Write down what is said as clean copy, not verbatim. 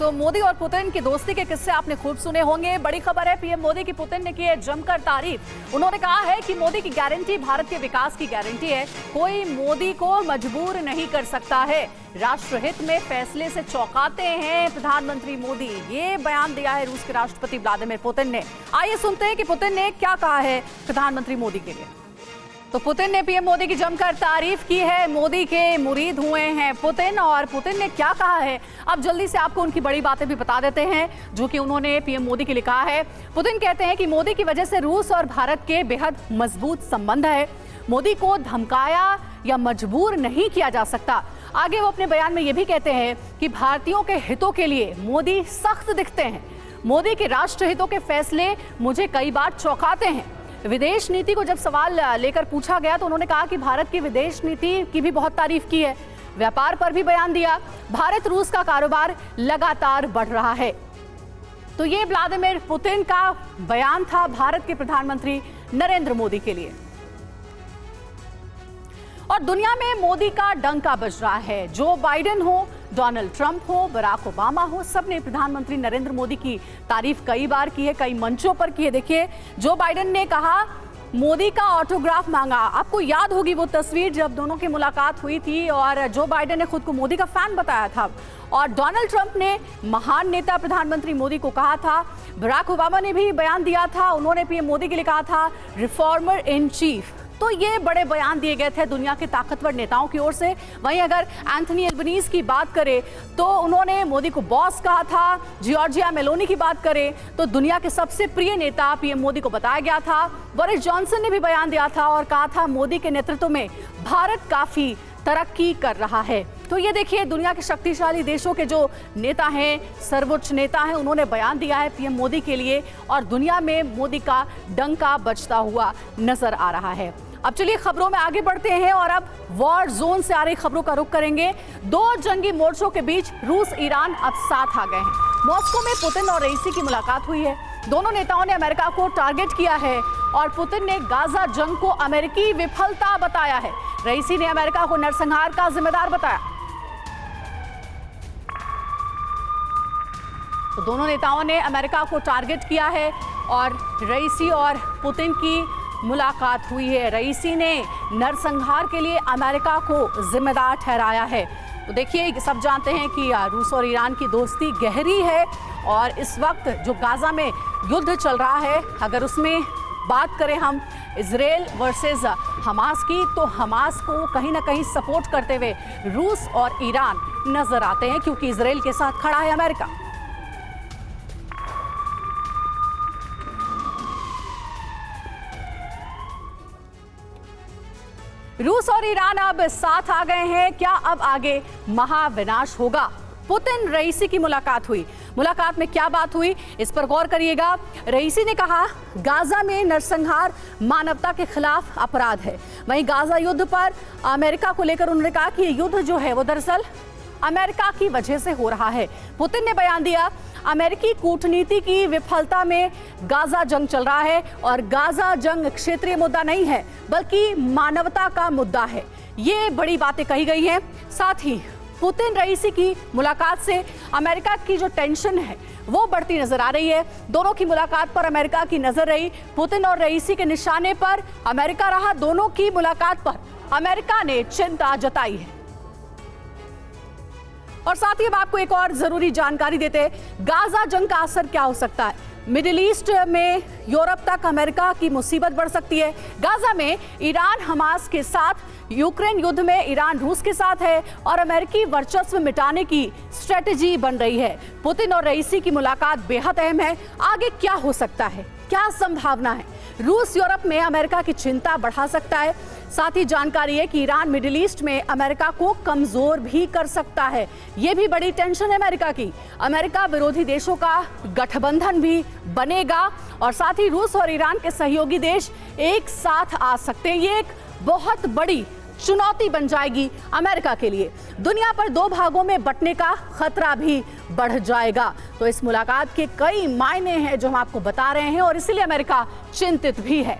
तो मोदी और पुतिन की दोस्ती के किस्से आपने खूब सुने होंगे। बड़ी खबर है, पीएम मोदी की पुतिन ने की है जमकर तारीफ। उन्होंने कहा है कि मोदी की गारंटी भारत के विकास की गारंटी है, कोई मोदी को मजबूर नहीं कर सकता है। राष्ट्रहित में फैसले से चौंकाते हैं प्रधानमंत्री मोदी, ये बयान दिया है रूस के राष्ट्रपति व्लादिमीर पुतिन ने। आइए सुनते हैं कि पुतिन ने क्या कहा है प्रधानमंत्री मोदी के लिए। तो पुतिन ने पीएम मोदी की जमकर तारीफ की है। मोदी के मुरीद हुए हैं पुतिन, और पुतिन ने क्या कहा है अब जल्दी से आपको उनकी बड़ी बातें भी बता देते हैं जो कि उन्होंने पीएम मोदी के लिए कहा है। पुतिन कहते हैं कि मोदी की वजह से रूस और भारत के बेहद मजबूत संबंध है। मोदी को धमकाया या मजबूर नहीं किया जा सकता। आगे वो अपने बयान में ये भी कहते हैं कि भारतीयों के हितों के लिए मोदी सख्त दिखते हैं। मोदी के राष्ट्र हितों के फैसले मुझे कई बार चौंकाते हैं। विदेश नीति को जब सवाल लेकर पूछा गया तो उन्होंने कहा कि भारत की विदेश नीति की भी बहुत तारीफ की है। व्यापार पर भी बयान दिया। भारत रूस का कारोबार लगातार बढ़ रहा है। तो ये व्लादिमीर पुतिन का बयान था भारत के प्रधानमंत्री नरेंद्र मोदी के लिए। और दुनिया में मोदी का डंका बज रहा है। जो बाइडेन हो, डोनाल्ड ट्रंप हो, बराक ओबामा हो, सबने प्रधानमंत्री नरेंद्र मोदी की तारीफ कई बार की है, कई मंचों पर की है। देखिए, जो बाइडेन ने कहा मोदी का ऑटोग्राफ मांगा। आपको याद होगी वो तस्वीर जब दोनों की मुलाकात हुई थी और जो बाइडेन ने खुद को मोदी का फैन बताया था, और डोनाल्ड ट्रंप ने महान नेता प्रधानमंत्री मोदी को कहा था। बराक ओबामा ने भी बयान दिया था, उन्होंने पीएम मोदी के लिए कहा था रिफॉर्मर इन चीफ। तो ये बड़े बयान दिए गए थे दुनिया के ताकतवर नेताओं की ओर से। वहीं अगर एंथनी एल्बनीज की बात करें तो उन्होंने मोदी को बॉस कहा था। जॉर्जिया मेलोनी की बात करें तो दुनिया के सबसे प्रिय नेता पीएम मोदी को बताया गया था। बोरिस जॉनसन ने भी बयान दिया था और कहा था मोदी के नेतृत्व में भारत काफी तरक्की कर रहा है। तो ये देखिए, दुनिया के शक्तिशाली देशों के जो नेता हैं, सर्वोच्च नेता हैं, उन्होंने बयान दिया है पीएम मोदी के लिए, और दुनिया में मोदी का डंका बजता हुआ नजर आ रहा है। अब चलिए खबरों में आगे बढ़ते हैं और अब वॉर जोन से आ रही खबरों का रुख करेंगे। दो जंगी मोर्चों के बीच रूस ईरान अब साथ आ गए हैं। मॉस्को में पुतिन और रईसी की मुलाकात हुई है। दोनों नेताओं ने अमेरिका को टारगेट किया है और पुतिन ने गाजा जंग को अमेरिकी विफलता बताया है। रईसी ने अमेरिका को नरसंहार का जिम्मेदार बताया। तो दोनों नेताओं ने अमेरिका को टारगेट किया है और रईसी और पुतिन की मुलाकात हुई है। रईसी ने नरसंहार के लिए अमेरिका को जिम्मेदार ठहराया है। तो देखिए, सब जानते हैं कि रूस और ईरान की दोस्ती गहरी है और इस वक्त जो गाजा में युद्ध चल रहा है, अगर उसमें बात करें हम इजराइल वर्सेस हमास की, तो हमास को कहीं ना कहीं सपोर्ट करते हुए रूस और ईरान नजर आते हैं, क्योंकि इजराइल के साथ खड़ा है अमेरिका। रूस और ईरान अब साथ आ गए हैं। क्या अब आगे महाविनाश होगा? पुतिन रईसी की मुलाकात हुई। मुलाकात में क्या बात हुई, इस पर गौर करिएगा। रईसी ने कहा गाजा में नरसंहार मानवता के खिलाफ अपराध है। वहीं गाजा युद्ध पर अमेरिका को लेकर उन्होंने कहा कि ये युद्ध जो है वो दरअसल अमेरिका की वजह से हो रहा है। पुतिन ने बयान दिया अमेरिकी कूटनीति की विफलता में गाजा जंग चल रहा है और गाजा जंग क्षेत्रीय मुद्दा नहीं है बल्कि मानवता का मुद्दा है। ये बड़ी बातें कही गई हैं। साथ ही पुतिन रईसी की मुलाकात से अमेरिका की जो टेंशन है वो बढ़ती नजर आ रही है। दोनों की मुलाकात पर अमेरिका की नजर रही। पुतिन और रईसी के निशाने पर अमेरिका रहा। दोनों की मुलाकात पर अमेरिका ने चिंता जताई है। और साथ ही अब आपको एक और जरूरी जानकारी देते हैं, गाजा जंग का असर क्या हो सकता है। मिडिल ईस्ट में यूरोप तक अमेरिका की मुसीबत बढ़ सकती है। गाजा में ईरान हमास के साथ, यूक्रेन युद्ध में ईरान रूस के साथ है और अमेरिकी वर्चस्व मिटाने की स्ट्रेटेजी बन रही है। पुतिन और रईसी की मुलाकात बेहद अहम है। आगे क्या हो सकता है, क्या संभावना है? रूस यूरोप में अमेरिका की चिंता बढ़ा सकता है। साथ ही जानकारी है कि ईरान मिडिल ईस्ट में अमेरिका को कमजोर भी कर सकता है। ये भी बड़ी टेंशन है अमेरिका की। अमेरिका विरोधी देशों का गठबंधन भी बनेगा और साथ ही रूस और ईरान के सहयोगी देश एक साथ आ सकते हैं। ये एक बहुत बड़ी चुनौती बन जाएगी अमेरिका के लिए। दुनिया पर दो भागों में बंटने का खतरा भी बढ़ जाएगा। तो इस मुलाकात के कई मायने हैं जो हम आपको बता रहे हैं और इसीलिए अमेरिका चिंतित भी है।